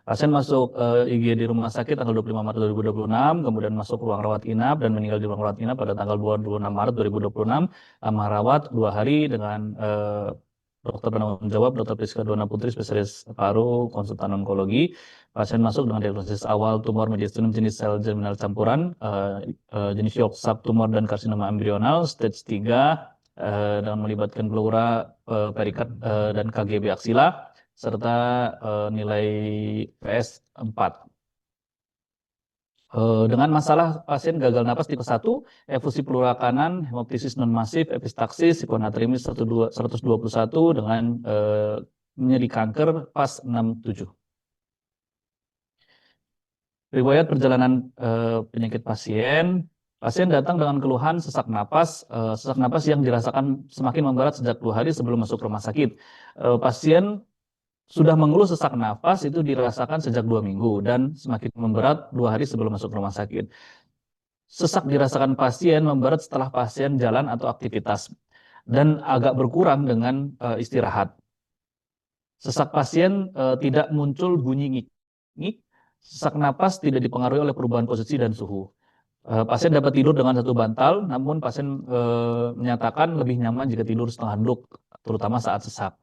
Pasien masuk IGD di rumah sakit tanggal 25 Maret 2026, kemudian masuk ruang rawat inap dan meninggal di ruang rawat inap pada tanggal 26 Maret 2026. Lama rawat 2 hari dengan dokter penanggung jawab, Dr. Priska Dona Putri, spesialis paru, konsultan onkologi. Pasien masuk dengan diagnosis awal tumor mediastinum jenis sel germinal campuran, jenis Yolk subtumor dan karsinoma embrional, stage 3, dengan melibatkan pleura, perikat, dan KGB aksila, serta nilai PS 4. Dengan masalah pasien gagal napas tipe 1, efusi pleura kanan, hemoptisis non-masif, epistaksis, hiponatremia 121 dengan nyeri kanker pas 67. Riwayat perjalanan penyakit pasien. Pasien datang dengan keluhan sesak napas yang dirasakan semakin memberat sejak 2 hari sebelum masuk rumah sakit. Pasien sudah mengeluh sesak nafas itu dirasakan sejak 2 minggu dan semakin memberat 2 hari sebelum masuk rumah sakit. Sesak dirasakan pasien memberat setelah pasien jalan atau aktivitas dan agak berkurang dengan istirahat. Sesak pasien tidak muncul bunyi ngik-ngik. Sesak napas tidak dipengaruhi oleh perubahan posisi dan suhu. Pasien dapat tidur dengan satu bantal, namun pasien menyatakan lebih nyaman jika tidur setengah duduk, terutama saat sesak.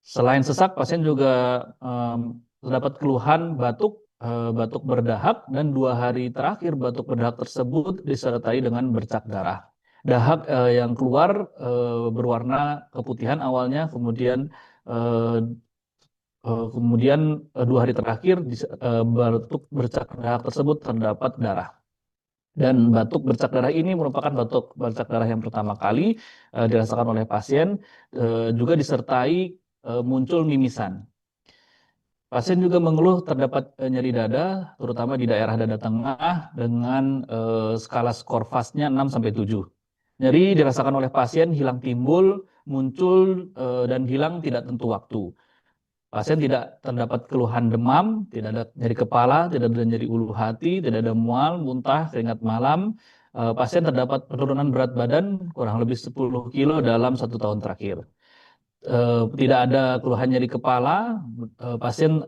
Selain sesak, pasien juga terdapat keluhan batuk berdahak, dan 2 hari terakhir batuk berdahak tersebut disertai dengan bercak darah. Dahak yang keluar berwarna keputihan awalnya, kemudian 2 hari terakhir batuk bercak dahak tersebut terdapat darah. Dan batuk bercak darah ini merupakan batuk bercak darah yang pertama kali dirasakan oleh pasien, juga disertai muncul mimisan. Pasien juga mengeluh terdapat nyeri dada, terutama di daerah dada tengah dengan skala skor VAS-nya 6-7. Nyeri dirasakan oleh pasien hilang timbul, muncul, dan hilang tidak tentu waktu. Pasien tidak terdapat keluhan demam, tidak ada nyeri kepala, tidak ada nyeri ulu hati, tidak ada mual, muntah, keringat malam. Pasien terdapat penurunan berat badan kurang lebih 10 kilo dalam 1 tahun terakhir. Tidak ada keluhan nyeri kepala, pasien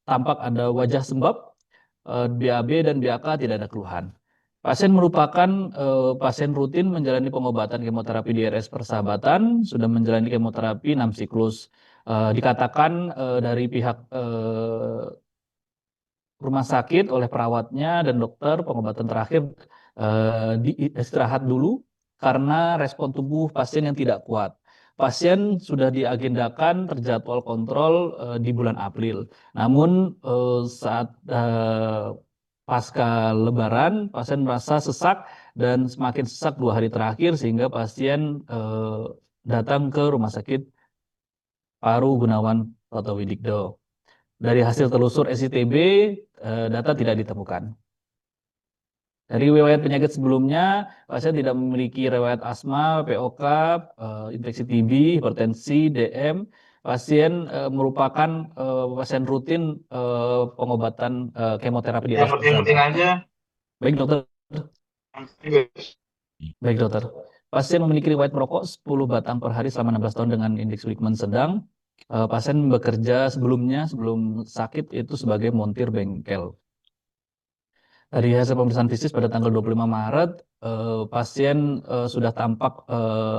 tampak ada wajah sembab, BAB dan BAK tidak ada keluhan. Pasien merupakan pasien rutin menjalani pengobatan kemoterapi di RS Persahabatan, sudah menjalani kemoterapi 6 siklus. Dikatakan dari pihak rumah sakit oleh perawatnya dan dokter pengobatan terakhir istirahat dulu karena respon tubuh pasien yang tidak kuat. Pasien sudah diagendakan terjadwal kontrol di bulan April. Namun saat pasca Lebaran, pasien merasa sesak dan semakin sesak 2 hari terakhir sehingga pasien datang ke Rumah Sakit Paru Gunawan Protowidikdo. Dari hasil telusur SITB, data tidak ditemukan. Dari riwayat penyakit sebelumnya, pasien tidak memiliki riwayat asma, POK, infeksi TB, hipertensi, DM. Pasien merupakan pasien rutin pengobatan kemoterapi di RS Persahabatan. Baik dokter. Baik dokter. Pasien memiliki riwayat merokok 10 batang per hari selama 16 tahun dengan indeks Wickman sedang. Pasien bekerja sebelum sakit itu sebagai montir bengkel. Dari hasil pemeriksaan fisik pada tanggal 25 Maret, pasien sudah tampak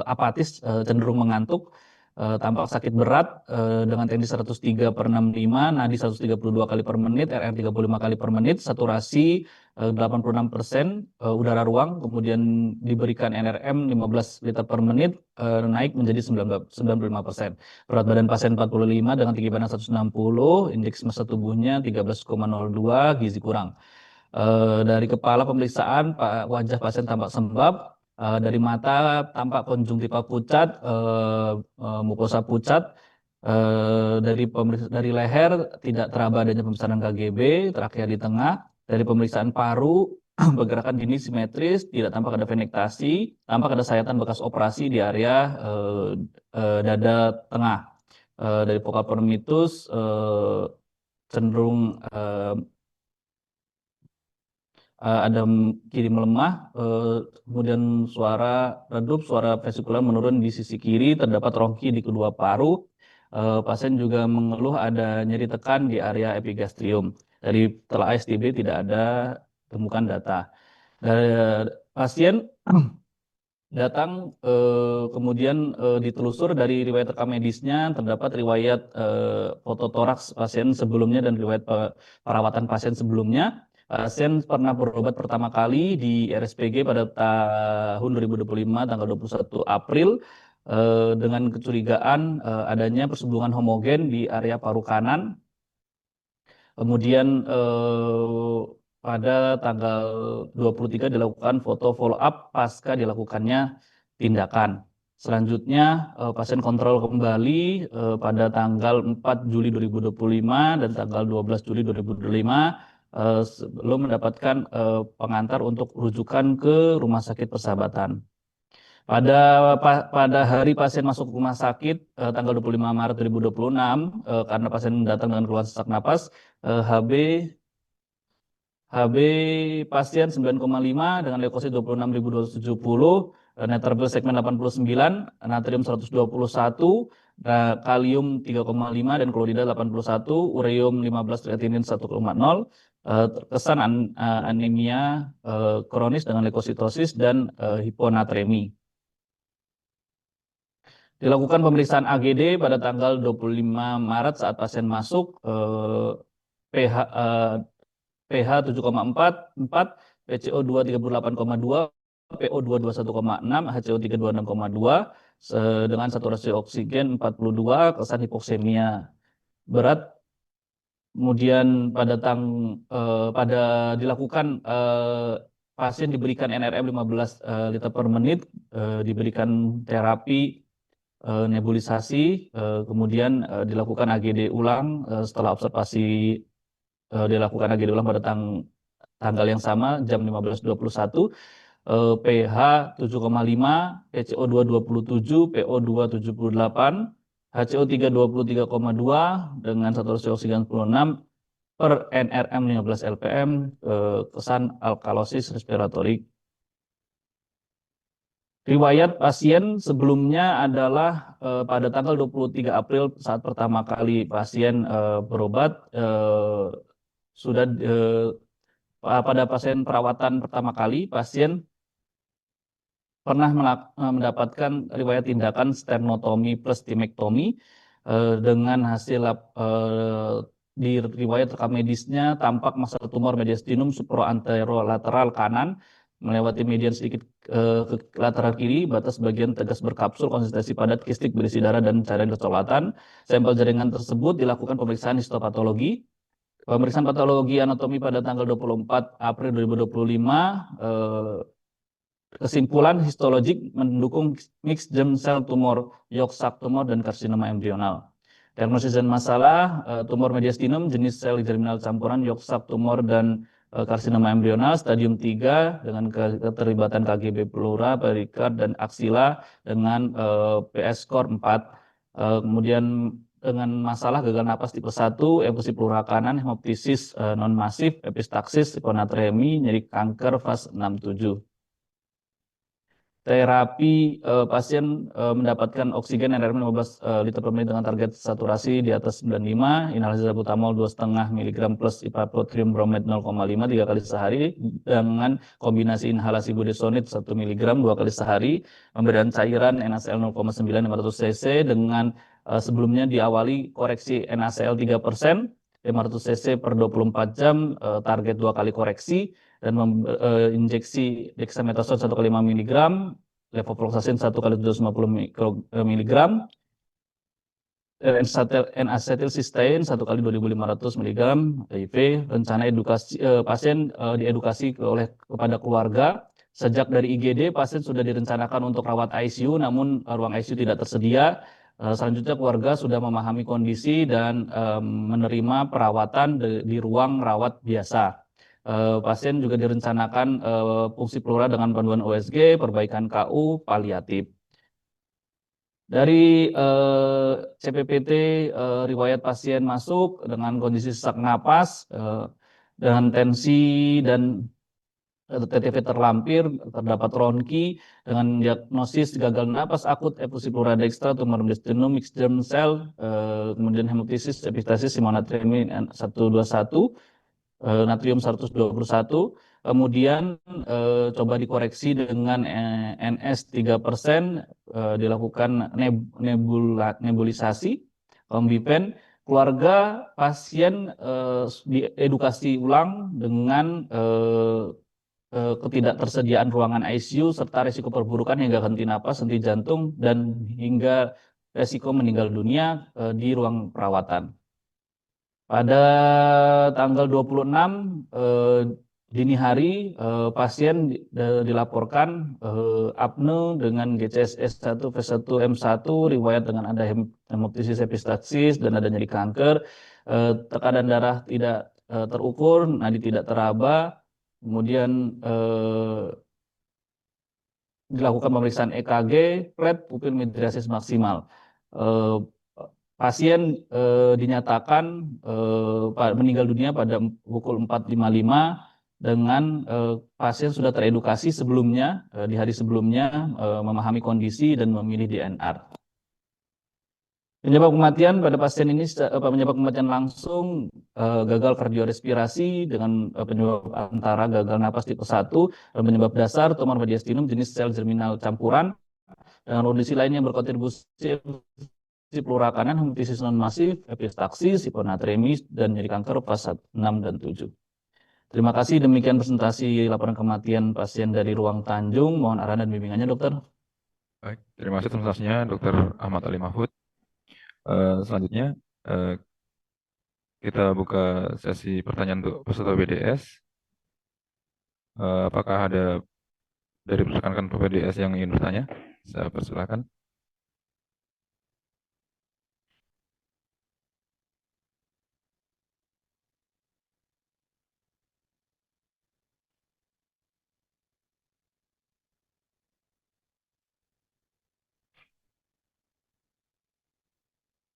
apatis, cenderung mengantuk, tampak sakit berat dengan TND 103/65, nadi 132 kali per menit, RR 35 kali per menit, saturasi 86%, udara ruang, kemudian diberikan NRM 15 liter per menit, naik menjadi 95%. Berat badan pasien 45 dengan tinggi badan 160, indeks massa tubuhnya 13,02, gizi kurang. Dari kepala pemeriksaan, wajah pasien tampak sembab, dari mata tampak konjungtiva pucat, mukosa pucat, dari leher tidak teraba adanya pembesaran KGB, trakea di tengah. Dari pemeriksaan paru, pergerakan dini simetris, tidak tampak ada venektasi, tampak ada sayatan bekas operasi di area dada tengah. Dari vokal permitus cenderung ada kiri melemah, kemudian suara redup, suara vesikular menurun di sisi kiri, terdapat rongki di kedua paru, pasien juga mengeluh ada nyeri tekan di area epigastrium. Dari telah ASTB tidak ada temukan data. Dari pasien datang kemudian ditelusur dari riwayat rekam medisnya terdapat riwayat foto toraks pasien sebelumnya dan riwayat perawatan pasien sebelumnya. Pasien pernah berobat pertama kali di RSPG pada tahun 2025 tanggal 21 April dengan kecurigaan adanya persembungan homogen di area paru kanan. Kemudian pada tanggal 23 dilakukan foto follow up pasca dilakukannya tindakan. Selanjutnya pasien kontrol kembali pada tanggal 4 Juli 2025 dan tanggal 12 Juli 2025 sebelum mendapatkan pengantar untuk rujukan ke Rumah Sakit Persahabatan. Pada hari pasien masuk rumah sakit tanggal 25 Maret 2026 karena pasien datang dengan keluhan sesak napas, HB pasien 9,5 dengan leukosit 26.270, neutrophil segmen 89, natrium 121, kalium 3,5 dan klorida 81, ureum 15, kreatinin 1,0, terkesan anemia kronis dengan leukositosis dan hiponatremi. Dilakukan pemeriksaan AGD pada tanggal 25 Maret saat pasien masuk, pH 7,4, PCO2 38,2, PO2 21,6, HCO 326,2 dengan saturasi oksigen 42, kesan hipoksemia berat. Kemudian pada dilakukan pasien diberikan NRM 15 liter per menit, diberikan terapi nebulisasi, kemudian dilakukan AGD ulang setelah observasi dilakukan AGD ulang pada tanggal yang sama jam 15.21, pH 7,5, PCO2 27, PO2 78, HCO 323,2 dengan saturasi oksigen 96 per NRM 15 LPM, kesan alkalosis respiratorik. Riwayat pasien sebelumnya adalah pada tanggal 23 April saat pertama kali pasien berobat, sudah pada pasien perawatan pertama kali pasien pernah mendapatkan riwayat tindakan sternotomi plus timektomi dengan hasil di riwayat rekam medisnya tampak massa tumor mediastinum supraanterolateral kanan melewati median sedikit ke lateral kiri, batas bagian tegas berkapsul, konsistensi padat, kistik berisi darah dan cairan kecoklatan. Sampel jaringan tersebut dilakukan pemeriksaan histopatologi. Pemeriksaan patologi anatomi pada tanggal 24 April 2025, kesimpulan histologik mendukung mixed germ cell tumor, yolk sac tumor, dan karsinoma embrional. Diagnosis dan masalah, tumor mediastinum jenis sel germinal campuran, yolk sac tumor, dan karsinoma embrional stadium 3 dengan keterlibatan KGB pleura, perikard, dan aksila dengan PS score 4. Kemudian dengan masalah gagal napas tipe 1, efusi pleura kanan, hemoptisis non-masif, epistaksis, hiponatremi, nyeri kanker fase 6-7. Terapi pasien mendapatkan oksigen NRM 15 liter per menit dengan target saturasi di atas 95, inhalasi salbutamol 2,5 mg plus ipraprotrium bromide 0,5 3 kali sehari dengan kombinasi inhalasi budesonide 1 mg 2 kali sehari, pemberian cairan NaCl 0,9 500 cc dengan sebelumnya diawali koreksi NaCl 3%, 500 cc per 24 jam, target 2 kali koreksi, dan injeksi dexamethasone 1,5 mg, levofloxacin 1 kali 250 mg, N-acetylcysteine 1 kali 2.500 mg, HIV. Rencana edukasi pasien diedukasi kepada keluarga. Sejak dari IGD pasien sudah direncanakan untuk rawat ICU, namun ruang ICU tidak tersedia. Selanjutnya keluarga sudah memahami kondisi dan menerima perawatan di ruang rawat biasa. Pasien juga direncanakan fungsi pleura dengan panduan OSG, perbaikan KU, paliatif. Dari CPPT riwayat pasien masuk dengan kondisi sesak napas dengan tensi dan TTV terlampir, terdapat ronki dengan diagnosis gagal napas akut, efusi pleural dextra, tumor mediastinum, mixed germ cell, kemudian hemoptysis, epistasis, simonatremi 121, natrium 121. Kemudian coba dikoreksi dengan NS 3%, dilakukan nebulisasi, kombipen. Keluarga pasien diedukasi ulang dengan ketidaktersediaan ruangan ICU serta risiko perburukan hingga henti napas, henti jantung, dan hingga risiko meninggal dunia di ruang perawatan. Pada tanggal 26 dini hari pasien dilaporkan apne dengan GCSS 1 V1 M1, riwayat dengan ada hemoptysis epistaxis dan ada nyeri kanker, tekanan darah tidak terukur, nadi tidak teraba, kemudian dilakukan pemeriksaan EKG, PLET, pupil midriasis maksimal. Pasien dinyatakan meninggal dunia pada pukul 4.55 dengan pasien sudah teredukasi sebelumnya, di hari sebelumnya, memahami kondisi dan memilih DNR. Penyebab kematian pada pasien ini penyebab kematian langsung gagal kardiorespirasi dengan penyebab antara gagal napas tipe 1, dan penyebab dasar tumor mediastinum jenis sel germinal campuran, dengan kondisi lain yang berkontribusi pleural kanan, hemoptysis non masif, epistaxis, hiponatremi, dan nyeri kanker fase 6 dan 7. Terima kasih, demikian presentasi laporan kematian pasien dari Ruang Tanjung. Mohon arahan dan bimbingannya, dokter. Baik, terima kasih presentasinya Dr. Ahmad Ali Mahfud. Selanjutnya kita buka sesi pertanyaan untuk peserta BDS. Apakah ada dari rekan-rekan PPDS yang ingin bertanya? Saya persilakan.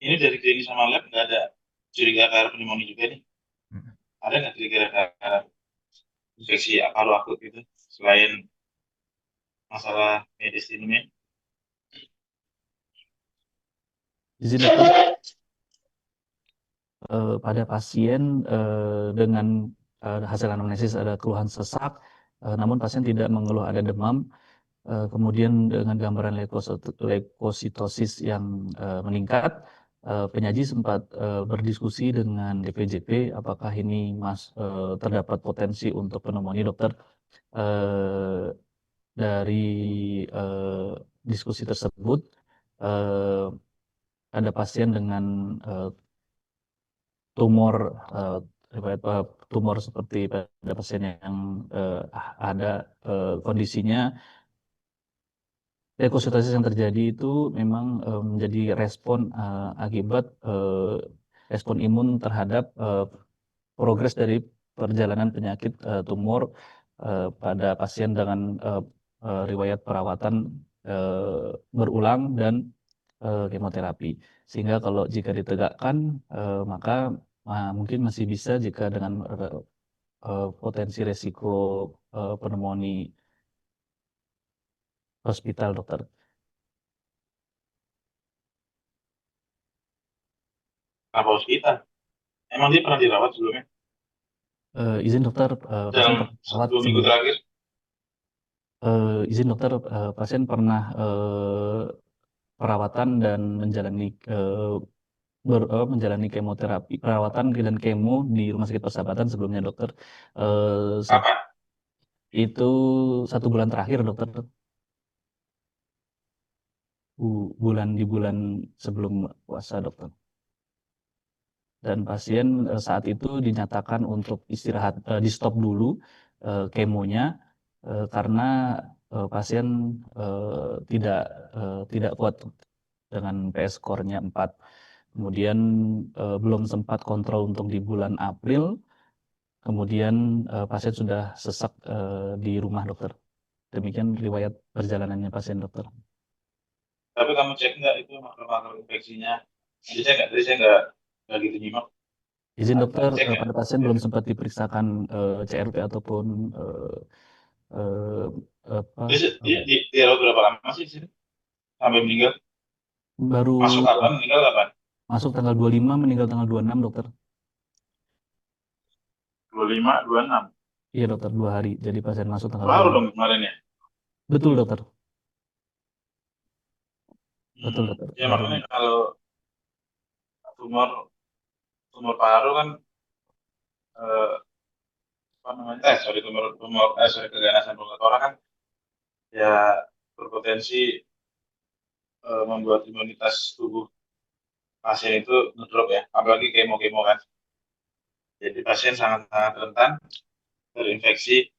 Ini dari klinis sama lab nggak ada curiga ke arah pneumonia juga nih? Ada nggak curiga ke arah infeksi paru akut gitu selain masalah medis ini? Izin dokter, pada pasien dengan hasil anamnesis ada keluhan sesak, namun pasien tidak mengeluh ada demam, kemudian dengan gambaran leukositosis yang meningkat, penyaji sempat berdiskusi dengan DPJP apakah ini terdapat potensi untuk pneumonia, dokter. Dari diskusi tersebut ada pasien dengan tumor tumor seperti pada pasien yang ada kondisinya leukositosis yang terjadi itu memang menjadi respon akibat respon imun terhadap progres dari perjalanan penyakit tumor pada pasien dengan riwayat perawatan berulang dan kemoterapi. Sehingga kalau jika ditegakkan maka mungkin masih bisa jika dengan potensi resiko pneumonia hospital, dokter. Apa hospital? Emang dia pernah dirawat sebelumnya? Izin dokter, pasien Dalam pernah 2 minggu terakhir? izin dokter, pasien pernah perawatan dan menjalani menjalani kemoterapi, perawatan dan kemo di Rumah Sakit Persahabatan sebelumnya, dokter. Kapan? Itu 1 bulan terakhir, dokter. Di bulan sebelum puasa, dokter. Dan pasien saat itu dinyatakan untuk istirahat, di stop dulu kemonya karena pasien tidak kuat dengan PS score-nya 4. Kemudian belum sempat kontrol untuk di bulan April. Kemudian pasien sudah sesak di rumah, dokter. Demikian riwayat perjalanannya pasien, dokter. Tapi kamu cek nggak itu marker-marker infeksinya? Tadi saya nggak gitu nyimak. Izin dokter, Cek ya? pada pasien belum sempat diperiksakan CRP ataupun eh, apa Terus dirawat berapa lama sih di sini? Sampai meninggal? baru Masuk kapan? Meninggal kapan? masuk tanggal 25, meninggal tanggal 26, dokter. 25, 26. Iya dokter, 2 hari. Jadi pasien masuk tanggal Baru 26. dong kemarin ya? Betul dokter, betul Hmm. dokter. Ya Baru. makanya kalau tumor tumor paru kan eh, apa namanya? Sorry, sorry, keganasan pembuluh kan ya berpotensi membuat imunitas tubuh pasien itu ngedrop ya, apalagi kemo-kemo kan. Jadi pasien sangat-sangat rentan terinfeksi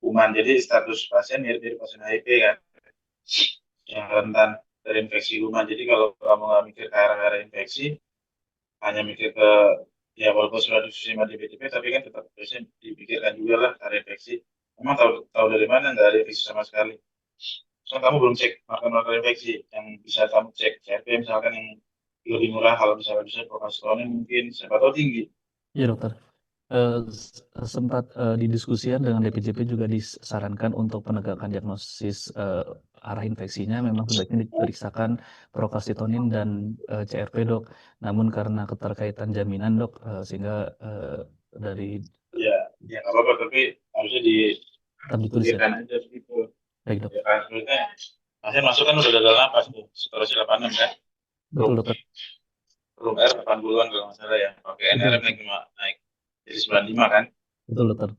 kuman. Jadi status pasien mirip-mirip pasien HIV kan, yang rentan terinfeksi kuman. Jadi kalau kamu nggak mikir ke arah-arah infeksi, hanya mikir ke ya walaupun sudah difusima DPTP, tapi kan tetap biasanya dipikirkan juga lah karena infeksi. Emang tahu tahu dari mana nggak ada infeksi sama sekali? So, kamu belum cek marker-marker infeksi yang bisa kamu cek CRP misalkan yang lebih murah kalau misalnya bisa profesionalnya mungkin siapa tahu tinggi. Iya dokter. Sempat didiskusikan dengan DPJP juga disarankan untuk penegakan diagnosis arah infeksinya memang sebaiknya diperiksakan procalcitonin dan CRP dok. Namun karena keterkaitan jaminan dok, sehingga dari Ya, ya nggak apa-apa tapi harusnya tetap ditulis ya. dipikirkan aja begitu. Baik dok. Ya kan sebenarnya pasien masuk kan udah gagal napas tuh, seterusnya 86 kan. Betul Room, dokter. room R 80-an kalau nggak salah ya. Oke, Betul NRM dokter. naik jadi 95 kan. Betul dokter.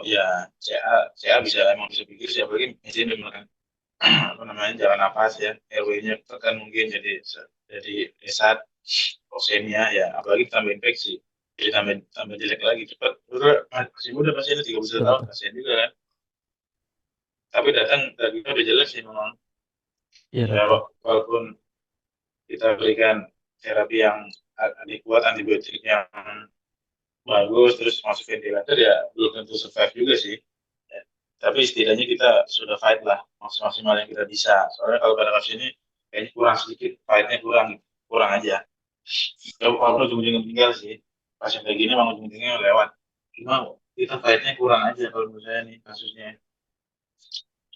Ya CA bisa emang bisa pikir sih apalagi mesin kan apa namanya jalan nafas ya RW-nya tekan mungkin jadi esat oksemia ya apalagi tambah infeksi jadi tambah tambah jelek lagi cepat udah masih muda pasiennya 31 Betul tahun dokter. pasien juga kan tapi datang dagingnya udah jelek sih memang Iya ya dokter. walaupun kita berikan terapi yang adekuat antibiotik yang bagus terus masuk ventilator ya belum tentu survive juga sih. Ya. Tapi setidaknya kita sudah fight lah maksimal yang kita bisa. Soalnya kalau pada kasus ini kayaknya kurang sedikit, fightnya kurang kurang aja. Ya, walaupun ujung-ujungnya meninggal sih, pasien kayak gini emang ujung-ujungnya lewat. Cuma kita fightnya kurang aja kalau menurut saya nih kasusnya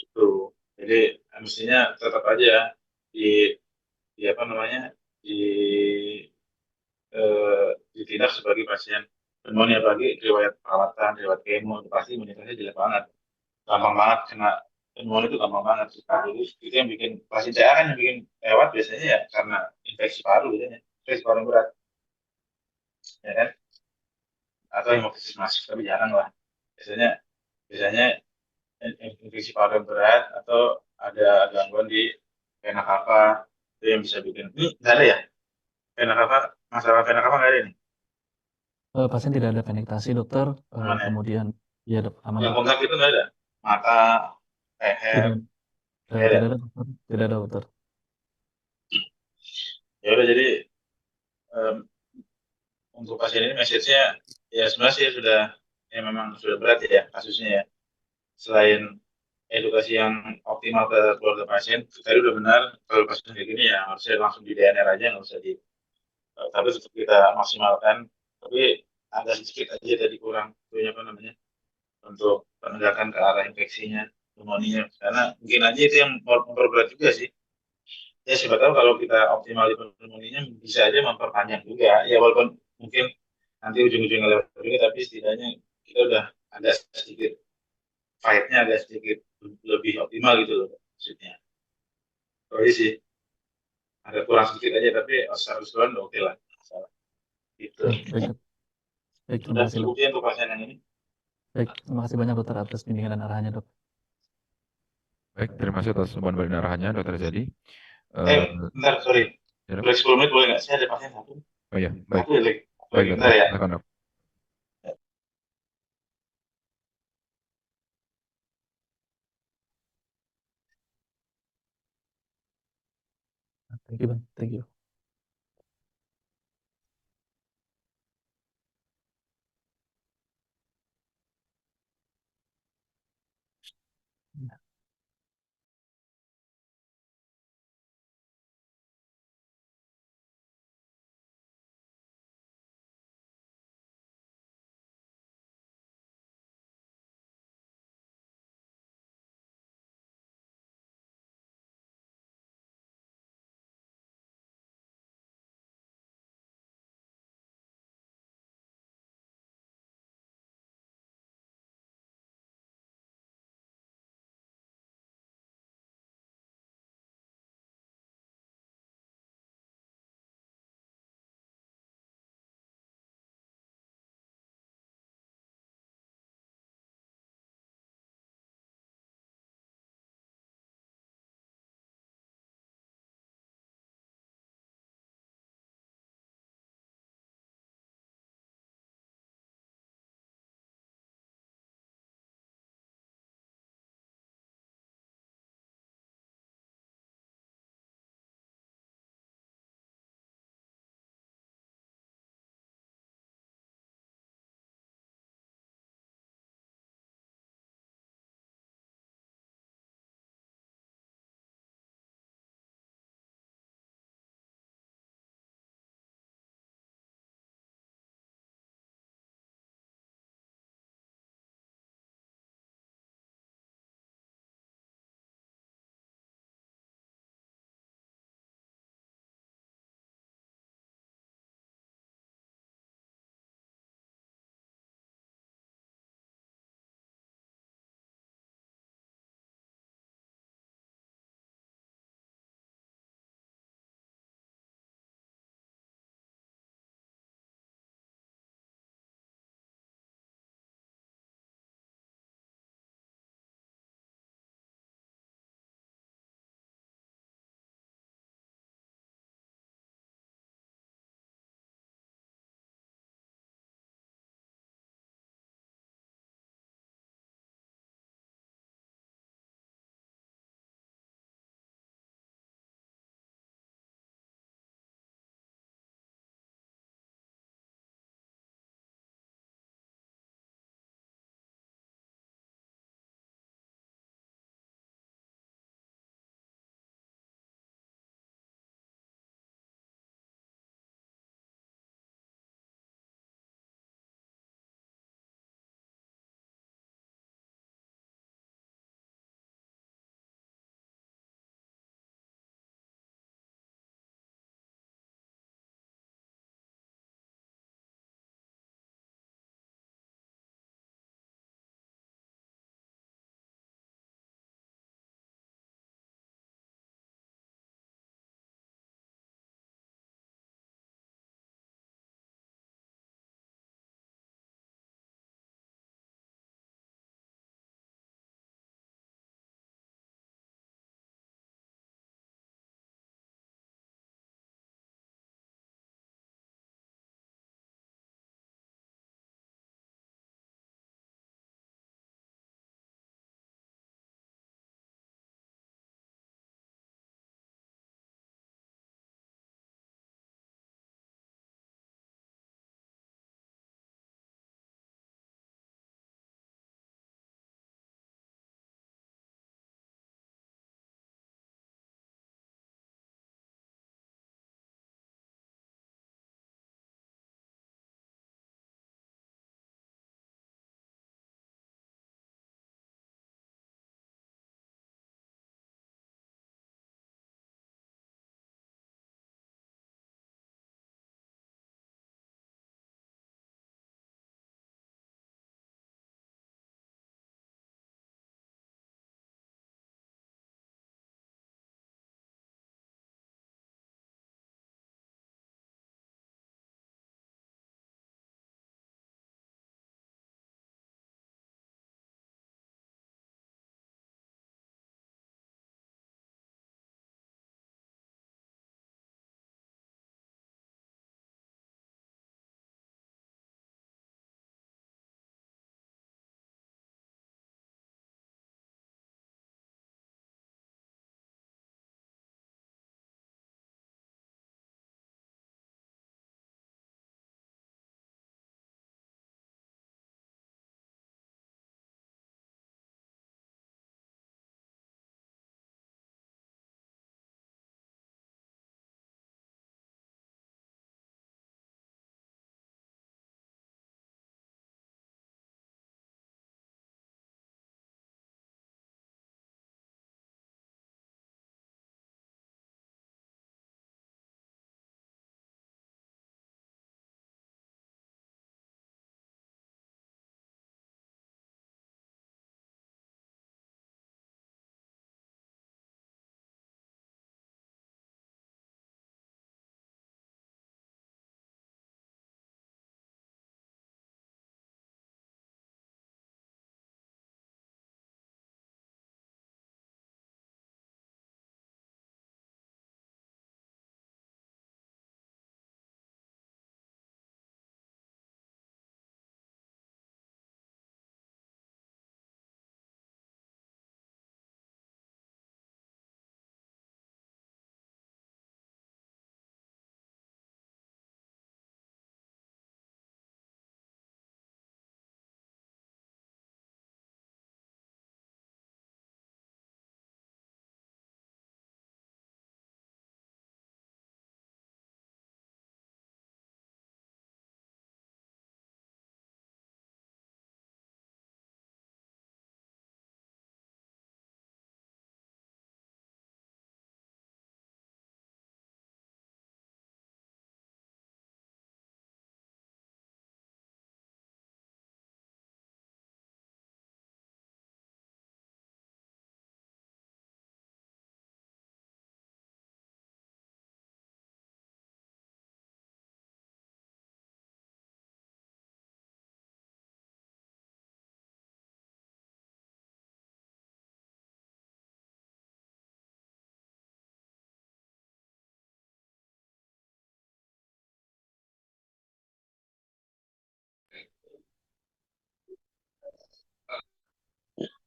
itu. Jadi mestinya tetap aja di, di apa namanya di ditindak sebagai pasien pneumonia bagi riwayat perawatan, riwayat kemo, itu pasti imunitasnya jelek banget. Gampang banget kena pneumonia itu gampang banget. Nah, jadi itu yang bikin pasien CA kan yang bikin lewat biasanya ya karena infeksi paru biasanya, infeksi paru berat, ya kan? Atau hemofilius masif, tapi jarang lah. Biasanya biasanya infeksi paru yang berat atau ada gangguan di vena cava itu yang bisa bikin. Ini nggak ada ya? Vena cava, masalah vena cava nggak ada nih? Pasien tidak ada penetrasi dokter. Aman ya? Kemudian ya dok, aman Yang dok. kontak itu nggak ada? Mata, leher, Tidak, nggak ada. tidak ada dokter. Tidak ada dokter. Ya udah jadi em, untuk pasien ini message-nya ya sebenarnya sih sudah ya memang sudah berat ya kasusnya ya. Selain edukasi yang optimal ke keluarga pasien, tadi udah benar kalau pasien kayak gini ya harusnya langsung di DNR aja nggak usah di tapi tetap kita maksimalkan. Tapi ada sedikit aja tadi kurang punya apa namanya untuk penegakan ke arah infeksinya, pneumonia karena mungkin aja itu yang memperberat juga sih. Ya siapa tahu kalau kita optimal di pneumonia bisa aja memperpanjang juga ya walaupun mungkin nanti ujung-ujungnya lewat juga tapi setidaknya kita udah ada sedikit fight-nya agak sedikit lebih optimal gitu loh maksudnya. Oh iya sih ada kurang sedikit aja tapi secara keseluruhan udah oke lah masalah gitu. Baik, baik, dok. Baik, terima Udah kasih dok. cukup ya untuk pasien yang ini. Baik, terima kasih banyak dokter atas bimbingan dan arahannya dok. Baik, terima kasih atas umpan balik arahannya, Dokter Zedi. Bentar sorry Ya, Dok. break 10 menit boleh nggak saya ada pasien satu Oh iya, baik, satu ya lagi baik, bentar Dokter. ya. Silakan, Dok. Thank you bang, thank you.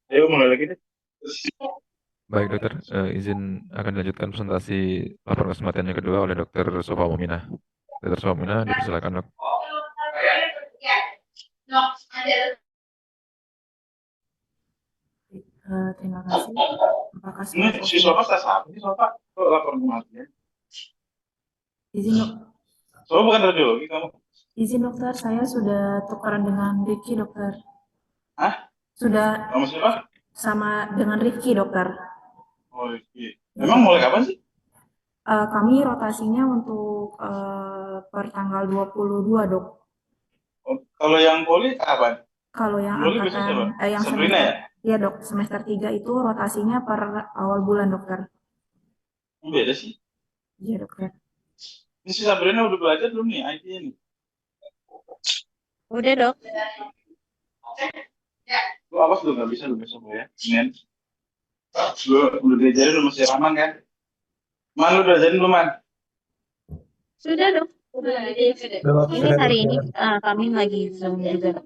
Ayo mulai lagi deh. Baik dokter, izin akan dilanjutkan presentasi laporan kematian yang kedua oleh Dokter Sofa Muminah. Dokter Sofa Muminah, dipersilakan dok. Terima kasih. Apakah Ini suara si saya? Sofa apa sih Sofa? Kok laporan kematian? Izin dok, Sofa bukan radiologi kamu? izin dokter, saya sudah tukaran dengan Rifki dokter. Hah? Sudah Kamu siapa? sama dengan Rifki dokter. Oh, iya. Ya, Emang mulai dokter. kapan sih? Kami rotasinya untuk per tanggal 22 dok. Oh, kalau yang poli kapan? Kalau yang Poli biasanya siapa? angkatan, yang Sabrina semester, ya? ya dok, semester 3 itu rotasinya per awal bulan dokter. Beda sih. Iya dokter. Ini si Sabrina udah belajar belum nih IT ini? Udah dok. Lu awas lu nggak bisa lu besok ya. Senin. Lu udah diajarin lu masih aman kan? Man lu udah diajarin belum man? Sudah dok. Ini hari ini kami lagi Zoom juga.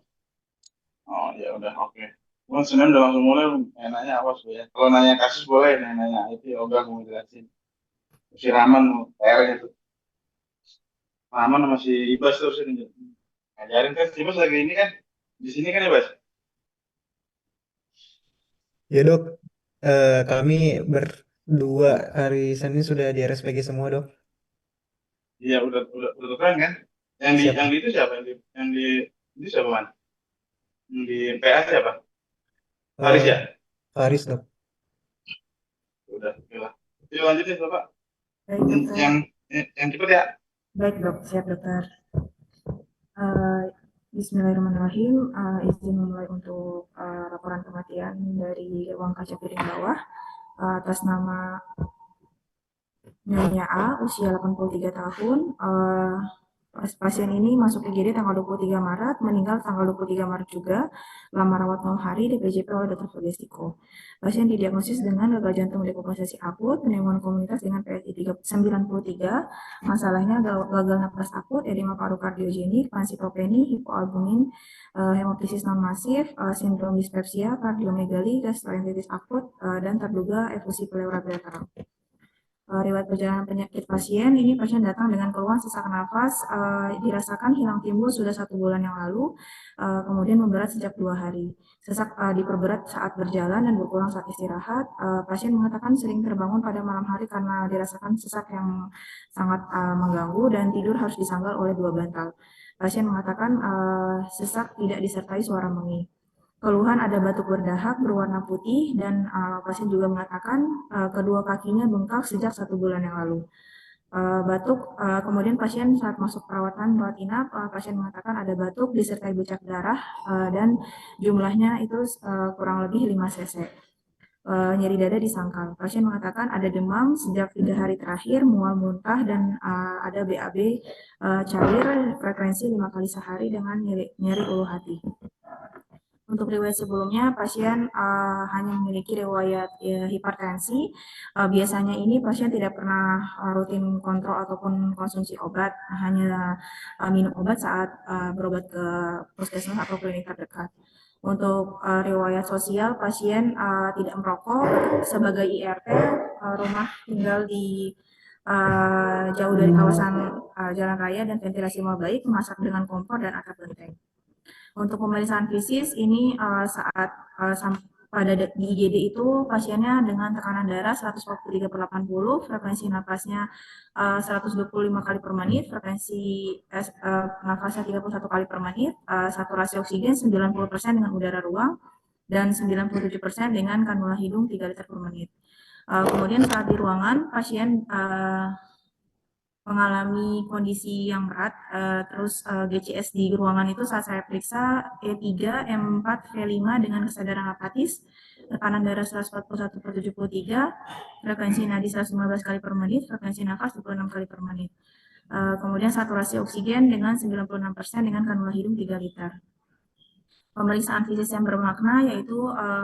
Oh ya udah oke. Gua Senin udah langsung mulai lu nanya awas lu ya. Kalau nanya kasus boleh, nanya IT ogah mau jelasin. Si Rahman PR-nya tuh. Rahman sama si Ibas tuh sih ngajarin kan. Si Ibas lagi ini kan di sini kan ya Bas? Ya dok, kami berdua hari Senin sudah di RSPG semua dok. Iya udah tukeran kan? Siap. Yang di itu siapa? Yang di itu siapa man? Yang di PA siapa? Haris ya? Faris dok. Udah, oke lah. Yuk lanjutin Bapak. Baik dokter. Yang cepat ya. Baik dok, siap dokter. Bismillahirrahmanirrahim. Izin memulai untuk laporan kematian dari ruang kaca piring bawah atas nama Nyonya A, usia 83 tahun. Pasien ini masuk IGD tanggal 23 Maret, meninggal tanggal 23 Maret juga, lama rawat 0 hari di PJP oleh Dr. Fudestiko. Pasien didiagnosis dengan gagal jantung dekompensasi akut, pneumonia komunitas dengan PSI 93, masalahnya gagal napas akut, edema paru kardiogenik, pansitopeni, hipoalbumin, hemoptisis non-masif, sindrom dispepsia, kardiomegali, gastroenteritis akut, dan terduga efusi pleura bilateral. Riwayat perjalanan penyakit pasien, ini pasien datang dengan keluhan sesak nafas, dirasakan hilang timbul sudah 1 bulan yang lalu, kemudian memberat sejak 2 hari. Sesak diperberat saat berjalan dan berkurang saat istirahat. Pasien mengatakan sering terbangun pada malam hari karena dirasakan sesak yang sangat mengganggu dan tidur harus disanggah oleh 2 bantal. Pasien mengatakan sesak tidak disertai suara mengih. Keluhan ada batuk berdahak berwarna putih dan pasien juga mengatakan kedua kakinya bengkak sejak 1 bulan yang lalu. Batuk, kemudian pasien saat masuk perawatan rawat inap, pasien mengatakan ada batuk disertai bercak darah dan jumlahnya itu kurang lebih 5 cc. Nyeri dada di sangkal. Pasien mengatakan ada demam sejak 3 hari terakhir, mual muntah dan ada BAB cair frekuensi 5 kali sehari dengan nyeri ulu hati. Untuk riwayat sebelumnya, pasien hanya memiliki riwayat hipertensi. Biasanya ini pasien tidak pernah rutin kontrol ataupun konsumsi obat, hanya minum obat saat berobat ke puskesmas atau klinik terdekat. Untuk riwayat sosial, pasien tidak merokok, sebagai IRT, rumah tinggal di jauh dari kawasan jalan raya dan ventilasi baik, masak dengan kompor dan atap genteng. Untuk pemeriksaan fisis ini saat pada di IGD itu pasiennya dengan tekanan darah 143/80, frekuensi napasnya 125 kali per menit, frekuensi nafasnya 31 kali per menit, saturasi oksigen 90% dengan udara ruang dan 97% dengan kanula hidung 3 liter per menit. Kemudian saat di ruangan pasien mengalami kondisi yang berat, terus GCS di ruangan itu saat saya periksa E3, M4, V5 dengan kesadaran apatis, tekanan darah 141/73, frekuensi nadi 115 kali per menit, frekuensi nafas 26 kali per menit. Kemudian saturasi oksigen dengan 96% dengan kanula hidung 3 liter. Pemeriksaan fisis yang bermakna yaitu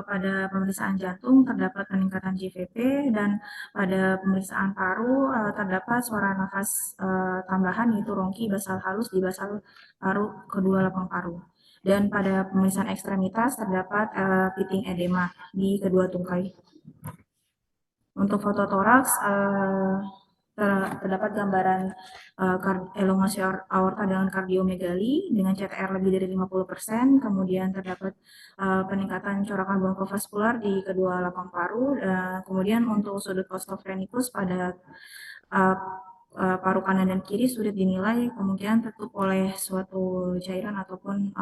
pada pemeriksaan jantung terdapat peningkatan JVP dan pada pemeriksaan paru terdapat suara nafas tambahan yaitu rongki basal halus di basal paru kedua lapang paru. Dan pada pemeriksaan ekstremitas terdapat pitting edema di kedua tungkai. Untuk foto toraks terdapat gambaran elongasi aorta dengan kardiomegali dengan CTR lebih dari 50%, kemudian terdapat peningkatan corakan bronkofaskular di kedua lapang paru, kemudian untuk sudut costophrenikus pada paru kanan dan kiri sulit dinilai, kemungkinan tertutup oleh suatu cairan ataupun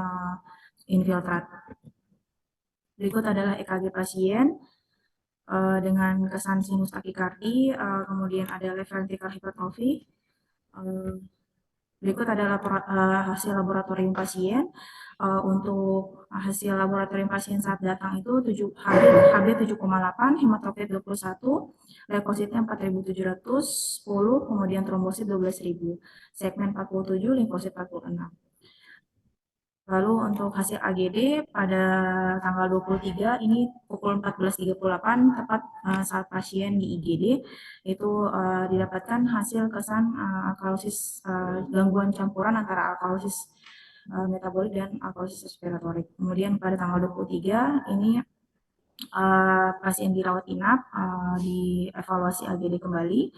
infiltrat. Berikut adalah EKG pasien dengan kesan sinus takikardi, kemudian ada left ventricle hypertrophy. Berikut adalah hasil laboratorium pasien. Untuk hasil laboratorium pasien saat datang itu HB 7,8, hematokrit 21, leukositnya 4.710, kemudian trombosit 12.000, segmen 47, limfosit 46. Lalu untuk hasil AGD pada tanggal 23 ini pukul 14.38 tepat saat pasien di IGD itu didapatkan hasil kesan alkalosis, gangguan campuran antara alkalosis metabolik dan alkalosis respiratorik. Kemudian pada tanggal 23 ini pasien dirawat inap, dievaluasi AGD kembali,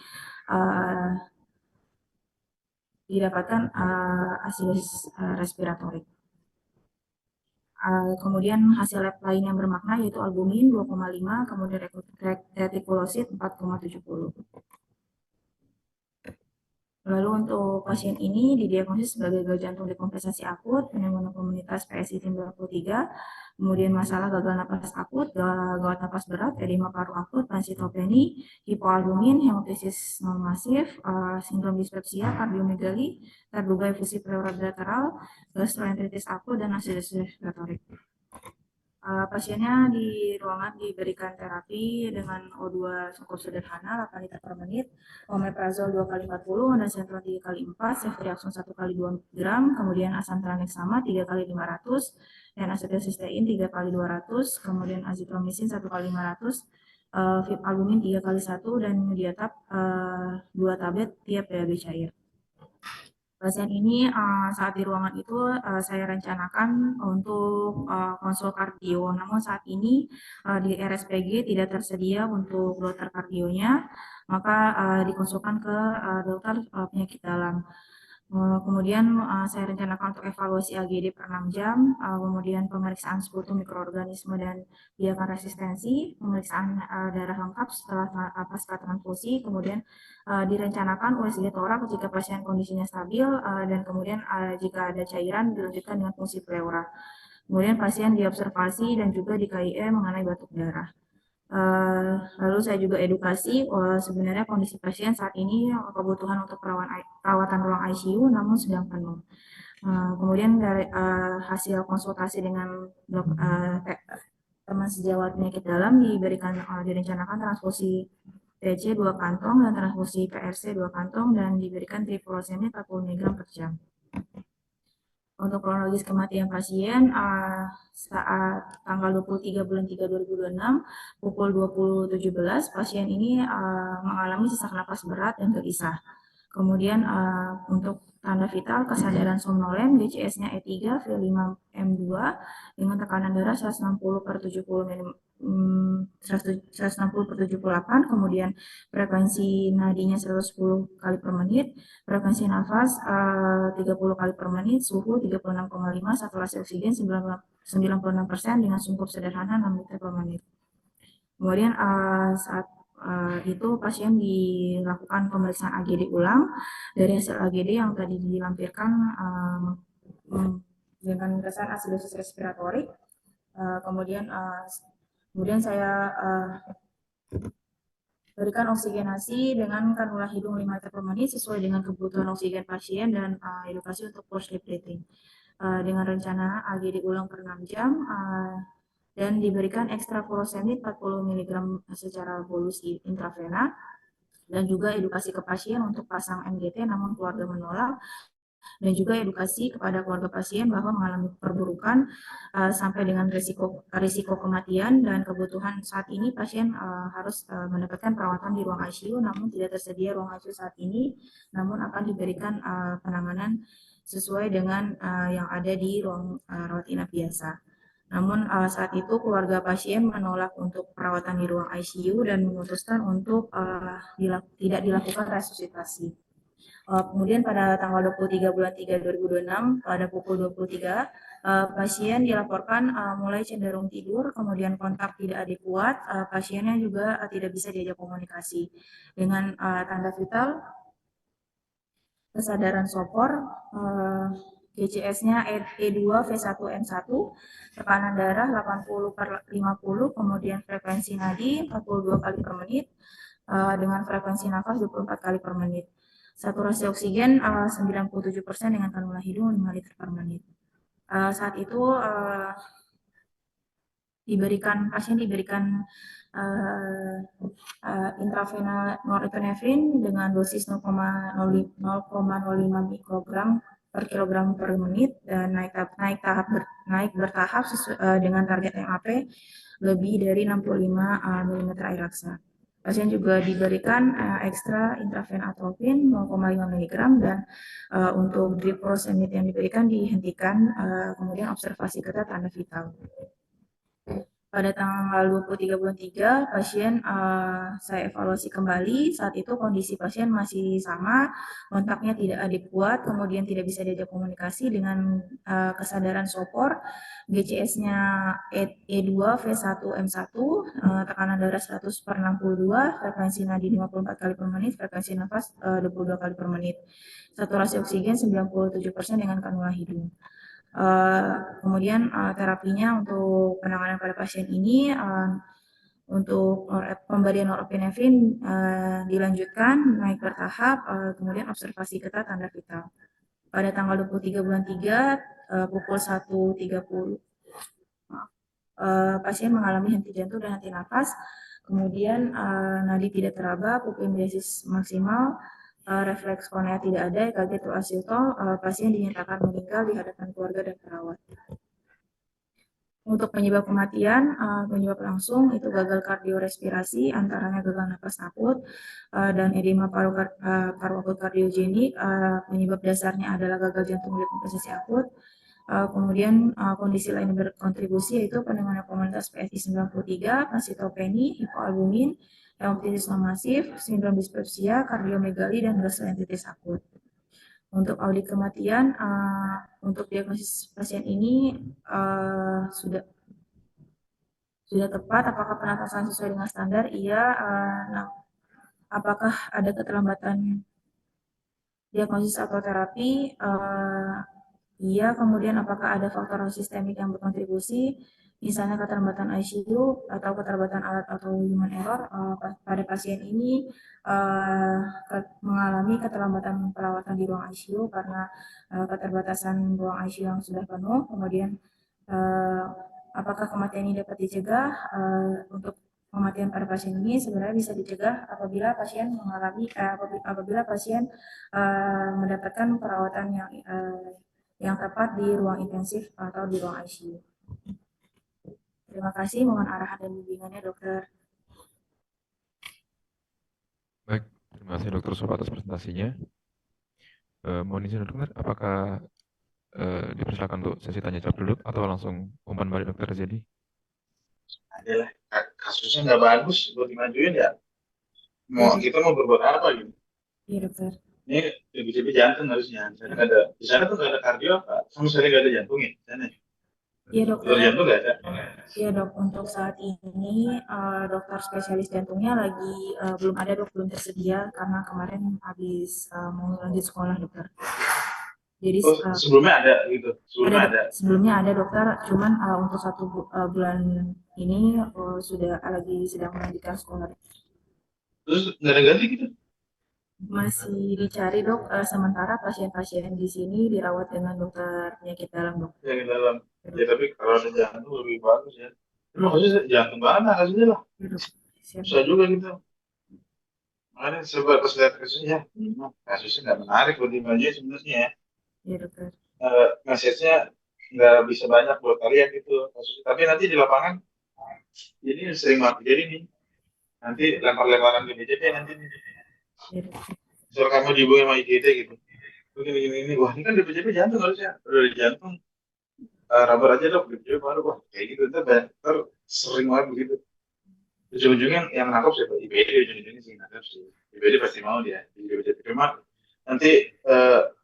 didapatkan asidosis respiratorik. Kemudian hasil lab lain yang bermakna yaitu albumin 2,5, kemudian retikulosit 4,70. Lalu untuk pasien ini didiagnosis sebagai gagal jantung dekompensasi akut, pneumonia komunitas PSI 93, kemudian masalah gagal napas akut, gawat napas berat, edema paru akut, pansitopeni, hipoalbumin, hemoptysis non masif, sindrom dispepsia, kardiomegali, terduga efusi pleural bilateral, gastroenteritis akut, dan asidosis respiratorik. Pasiennya di ruangan diberikan terapi dengan O2 cukup sederhana 8 liter per menit, omeprazol 2 kali 40, ondansetron 3 kali 4, ceftriaxone 1 kali 2 gram, kemudian asam tranexama 3 kali 500, dan acetylcysteine 3 kali 200, kemudian azitromisin 1 kali 500, albumin 3 kali 1, dan diatap 2 tablet tiap BAB cair. Pasien ini saat di ruangan itu saya rencanakan untuk konsul kardio, namun saat ini di RSPG tidak tersedia untuk dokter kardionya, maka dikonsulkan ke dokter penyakit dalam. Kemudian saya rencanakan untuk evaluasi AGD per 6 jam, kemudian pemeriksaan sekutu mikroorganisme dan biakan resistensi, pemeriksaan darah lengkap setelah pasca transfusi, kemudian direncanakan USG torak jika pasien kondisinya stabil, dan kemudian jika ada cairan dilanjutkan dengan fungsi pleura. Kemudian pasien diobservasi dan juga di KIE mengenai batuk darah. Lalu saya juga edukasi sebenarnya kondisi pasien saat ini kebutuhan untuk perawatan ruang ICU namun sedang penuh. Kemudian dari hasil konsultasi dengan teman sejawat penyakit dalam direncanakan transfusi TC 2 kantong dan transfusi PRC 2 kantong dan diberikan triflurosemid 40 mg per jam. Untuk kronologis kematian pasien saat tanggal 23 bulan 3 2026 pukul 20.17 pasien ini mengalami sesak napas berat dan gelisah. Kemudian untuk tanda vital kesadaran somnolen, GCS-nya E3, V5 M2 dengan tekanan darah 160/78, kemudian frekuensi nadinya 110 kali per menit, frekuensi nafas 30 kali per menit, suhu 36,5, saturasi oksigen 96% dengan sungkup sederhana 6 liter per menit. Kemudian saat itu pasien dilakukan pemeriksaan AGD ulang. Dari hasil AGD yang tadi dilampirkan dengan kesan asidosis respiratorik, kemudian saya berikan oksigenasi dengan kanula hidung 5 liter per menit sesuai dengan kebutuhan oksigen pasien dan edukasi untuk post sleep breathing. Dengan rencana AGD ulang per 6 jam dan diberikan ekstra furosemid 40 mg secara bolus intravena dan juga edukasi ke pasien untuk pasang MGT namun keluarga menolak. dan juga edukasi kepada keluarga pasien bahwa mengalami perburukan sampai dengan risiko kematian, dan kebutuhan saat ini pasien harus mendapatkan perawatan di ruang ICU, namun tidak tersedia ruang ICU saat ini, namun akan diberikan penanganan sesuai dengan yang ada di ruang rawat inap biasa. Namun saat itu keluarga pasien menolak untuk perawatan di ruang ICU dan memutuskan untuk tidak dilakukan resusitasi. Kemudian pada tanggal 23 bulan 3 2026 pada pukul 23, pasien dilaporkan mulai cenderung tidur, kemudian kontak tidak adekuat, pasiennya juga tidak bisa diajak komunikasi. Dengan tanda vital, kesadaran sopor, GCS-nya E2 V1 M1, tekanan darah 80/50, kemudian frekuensi nadi 42 kali per menit, dengan frekuensi nafas 24 kali per menit. Saturasi oksigen 97% dengan kandungan hidung 5 liter per menit. Saat itu pasien diberikan intravenal norepinefrin dengan dosis 0,05 mikrogram per kilogram per menit, dan naik bertahap dengan target MAP lebih dari 65 mm air raksa. Pasien juga diberikan ekstra intravenous atropin 0,5 mg, dan untuk drip furosemid yang diberikan dihentikan, kemudian observasi ketat tanda vital. Pada tanggal 23 bulan 3, pasien saya evaluasi kembali. Saat itu kondisi pasien masih sama, kontaknya tidak adekuat, kemudian tidak bisa diajak komunikasi dengan kesadaran sopor. GCS-nya E2 V1 M1, tekanan darah 100/62, frekuensi nadi 54 kali per menit, frekuensi nafas 22 kali per menit. Saturasi oksigen 97% dengan kandungan hidung. Kemudian terapinya untuk penanganan pada pasien ini untuk pemberian norepinefrin dilanjutkan naik bertahap, kemudian observasi ketat tanda vital. Pada tanggal 23 bulan 3 pukul 1.30 pasien mengalami henti jantung dan henti nafas, kemudian nadi tidak teraba, pupil diasis maksimal, refleks kornea tidak ada, EKG troasiutol, pasien dinyatakan meninggal di hadapan keluarga dan perawat. Untuk penyebab kematian, penyebab langsung itu gagal kardiorespirasi, antaranya gagal nafas akut dan edema paru akut kardiogenik. Penyebab dasarnya adalah gagal jantung dekompensasi akut. Kemudian kondisi lain yang berkontribusi yaitu penurunan komunitas PSI 93, pasitopeni, hipoalbumin, hemoptisis non masif, sindrom dispepsia, kardiomegali, dan gastroenteritis akut. Untuk audit kematian, untuk diagnosis pasien ini sudah tepat. Apakah pernafasan sesuai dengan standar? Iya. Apakah ada keterlambatan diagnosis atau terapi? Iya. Kemudian apakah ada faktor sistemik yang berkontribusi, misalnya keterlambatan ICU atau keterlambatan alat atau human error? Pada pasien ini mengalami keterlambatan perawatan di ruang ICU karena keterbatasan ruang ICU yang sudah penuh. Kemudian apakah kematian ini dapat dicegah? Untuk kematian pada pasien ini sebenarnya bisa dicegah apabila pasien mendapatkan perawatan yang tepat di ruang intensif atau di ruang ICU. Terima kasih, mohon arahan dan bimbingannya dokter. Baik, terima kasih Dokter Sof atas presentasinya. Mohon izin dokter, apakah dipersilakan untuk sesi tanya jawab dulu atau langsung umpan balik dokter jadi? Adalah kasusnya nggak bagus buat dimajuin ya. Kita mau berbuat apa gitu? Iya dokter. Ini lebih jantung harusnya. Di sana tuh nggak ada kardio, sama sekali nggak ada jantungnya. Iya dokter. Jantung nggak ada. Iya dok, untuk saat ini dokter spesialis jantungnya lagi belum ada dok, belum tersedia karena kemarin habis mau lanjut sekolah dokter. Jadi sebelumnya ada gitu. Sebelumnya ada dokter, cuman untuk 1 bulan ini sudah lagi sedang melanjutkan sekolah. Terus nggak ada ganti gitu? Masih dicari dok, sementara pasien-pasien di sini dirawat dengan dokter penyakit dalam dok. Penyakit dalam. Ya tapi kalau ada jantung lebih bagus ya. Maksudnya jantung mana hasilnya lah. Susah juga gitu. Makanya sebab pas lihat kasusnya nggak menarik buat dimajuin sebenarnya ya. Iya dokter. Message-nya nggak bisa banyak buat kalian gitu kasusnya. Tapi nanti di lapangan ini sering banget jadi nih. Nanti lempar-lemparan ke BJP nanti nih. Iya dokter. Misal kamu dihubungi sama IGD gitu. Begini, wah ini kan di BJP jantung harusnya. Udah di jantung, rubber aja dok, di BJP baru. Wah kayak gitu, ntar sering banget begitu. Ujung-ujungnya yang nangkep siapa? IBD ujung-ujungnya sih nangkep sih. IBD pasti mau dia. Di BJP. Cuma nanti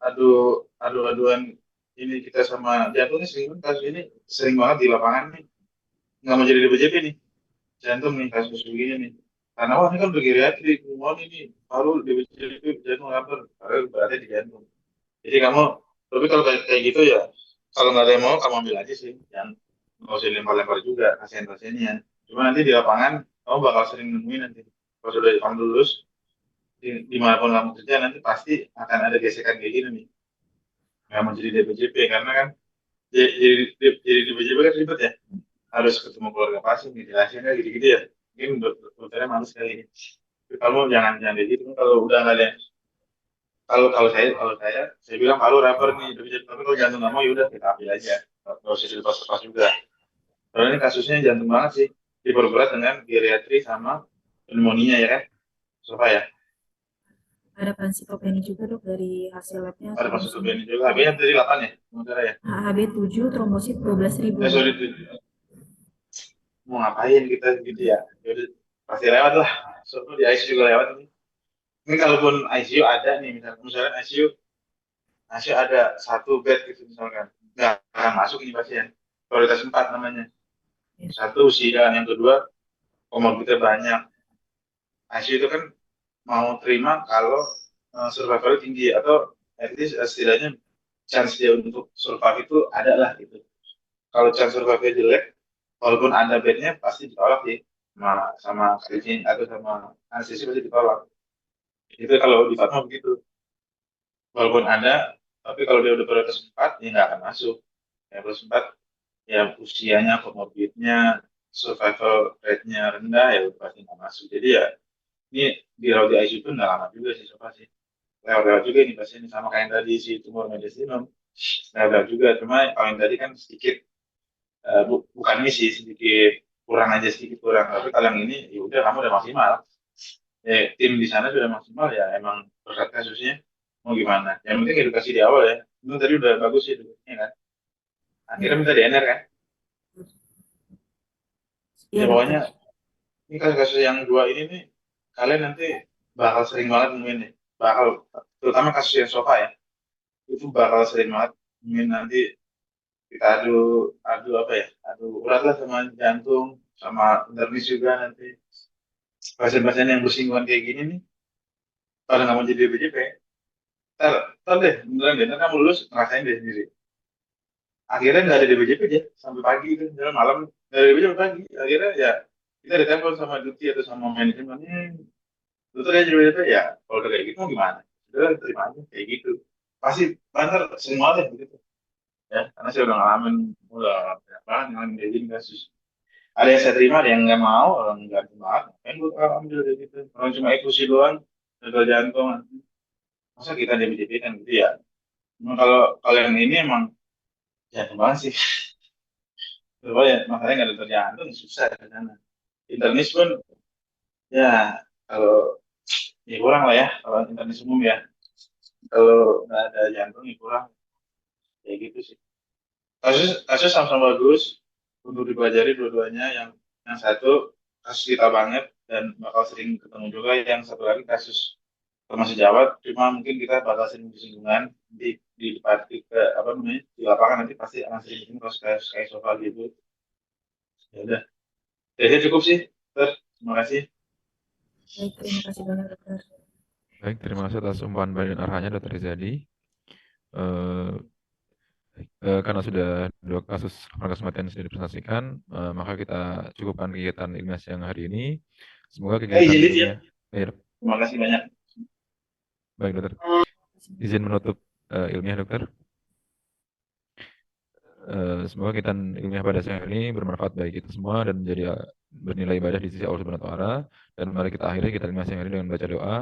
adu-aduan ini kita sama jantungnya sering banget kasus ini sering banget di lapangan nih. Nggak mau jadi di BJP nih. Jantung nih kasus begini nih. Karena wah ini kan bergeriatri, mau ini baru di BJP jantung rubber. Padahal berarti di jantung. Jadi kamu, tapi kalau kayak gitu ya, kalau nggak ada yang mau, kamu ambil aja sih. Jangan nggak usah lempar-lempar juga pasien-pasiennya. Cuma nanti di lapangan, kamu bakal sering nemuin nanti. Kalau sudah kamu lulus, dimanapun kamu kerja, nanti pasti akan ada gesekan kayak gini nih. Nggak mau jadi DPJP, karena kan jadi DPJP kan ribet ya. Harus ketemu keluarga pasien, dijelasin kan gitu-gitu ya. Mungkin dokternya males kali ini. Tapi kamu jangan kayak gitu. Kalau udah nggak ada kalau saya bilang palu rapper nih tapi kalau jantung nggak mau yaudah kita ambil aja nggak usah dilepas-lepas juga karena ini kasusnya jantung banget sih diperberat dengan geriatri sama pneumonia ya kan Sofa ya Ada pansikopeni juga dok dari hasil labnya. ada masuk ke ini juga HB-nya dari 8 ya sementara ya HB 7 trombosit 12.000. sorry mau ngapain kita gitu ya yaudah pasti lewat lah soalnya di ICU juga lewat ini kalaupun ICU ada nih misalnya ICU ada satu bed gitu misalkan nggak akan masuk ini pasien prioritas 4 namanya satu usia yang kedua komorbidnya banyak ICU itu kan mau terima kalau survival tinggi atau at least setidaknya chance dia untuk survive itu ada lah gitu kalau chance survive jelek walaupun ada bednya pasti ditolak sih sama kajian atau sama anestesi pasti ditolak itu kalau di Fatma begitu walaupun ada tapi kalau dia udah prioritas 4 dia nggak akan masuk ya prioritas 4 ya usianya, komorbidnya, survival rate-nya rendah ya udah pasti nggak masuk. Jadi ya ini dirawat di ICU pun nggak lama juga sih sofa sih. Lewat-lewat juga ini pasien sama kayak yang tadi si tumor mediastinum. Lewat juga cuma kalau yang tadi kan sedikit bukan ini sih sedikit kurang aja sedikit kurang. Tapi kalau yang ini ya udah kamu udah maksimal. Tim di sana sudah maksimal ya emang berat kasusnya mau gimana. Yang penting edukasi di awal ya. Itu tadi udah bagus sih edukasinya kan. Akhirnya minta DNR kan. Iya Ya pokoknya dokter. ini kasus yang dua ini nih kalian nanti bakal sering banget nemuin nih bakal terutama kasus yang sofa ya itu bakal sering banget nemuin nanti kita adu apa ya adu urat lah sama jantung sama internis juga nanti pasien-pasien yang bersinggungan kayak gini nih pada nggak mau jadi BPJP ntar deh beneran deh ntar kamu lulus ngerasain deh sendiri akhirnya nggak ada DBJP aja sampai pagi itu jalan malam nggak ada DBJP pagi akhirnya ya kita ditelepon sama duty atau sama manajemen dokter ya jadi ya kalau udah kayak gitu mau gimana udah terima aja kayak gitu pasti banter semua deh begitu ya karena saya udah ngalamin udah apa ngalamin kayak gini kasus ada yang saya terima ada yang nggak mau orang nggak terima kan gue ambil kayak gitu orang cuma infusi doang gagal jantung masa kita DBJP kan gitu ya cuma kalau yang ini emang jantung banget sih coba ya makanya nggak ada dokter jantung susah di sana internis pun ya kalau ya kurang lah ya kalau internis umum ya kalau nggak ada jantung ya kurang kayak gitu sih kasus kasus sama-sama bagus untuk dipelajari dua-duanya yang satu kasus kita banget dan bakal sering ketemu juga yang satu lagi kasus masih Jawa cuma mungkin kita bakal sering bersinggungan di depan ke apa namanya di lapangan nanti pasti akan sering ketemu kayak soal gitu ya udah jadi cukup sih dokter terima kasih Baik, terima kasih banyak dokter. Baik, terima kasih atas umpan balik dan arahannya Dr. Rizadi. Karena sudah 2 kasus laporan kematian sudah dipresentasikan, maka kita cukupkan kegiatan ilmiah siang hari ini. Semoga kegiatan izin ya ilmiah. terima kasih banyak Baik dokter, izin menutup ilmiah dokter. Semoga kegiatan ilmiah pada siang ini bermanfaat bagi kita semua dan menjadi bernilai ibadah di sisi Allah Subhanahu wa taala. Dan mari kita akhiri kita ilmiah siang ini dengan baca doa.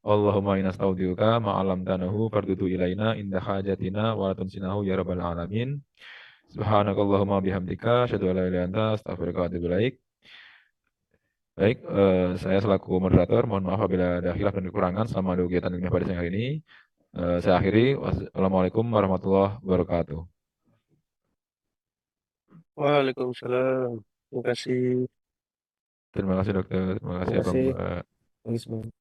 Allahumma inna astaudiuka ma'alam tanahu fardudu ilaina inda hajatina wa la tunsinahu ya rabbal alamin. Subhanakallahumma bihamdika asyhadu an la ilaha illa anta astaghfiruka wa atubu ilaik. Baik, saya selaku moderator mohon maaf apabila ada khilaf dan kekurangan selama kegiatan ilmiah pada siang hari ini. Saya akhiri. Wassalamualaikum warahmatullahi wabarakatuh. Waalaikumsalam. Terima kasih. Terima kasih dokter, terima kasih Terima Abang kasih. Mbak. Bagus banget.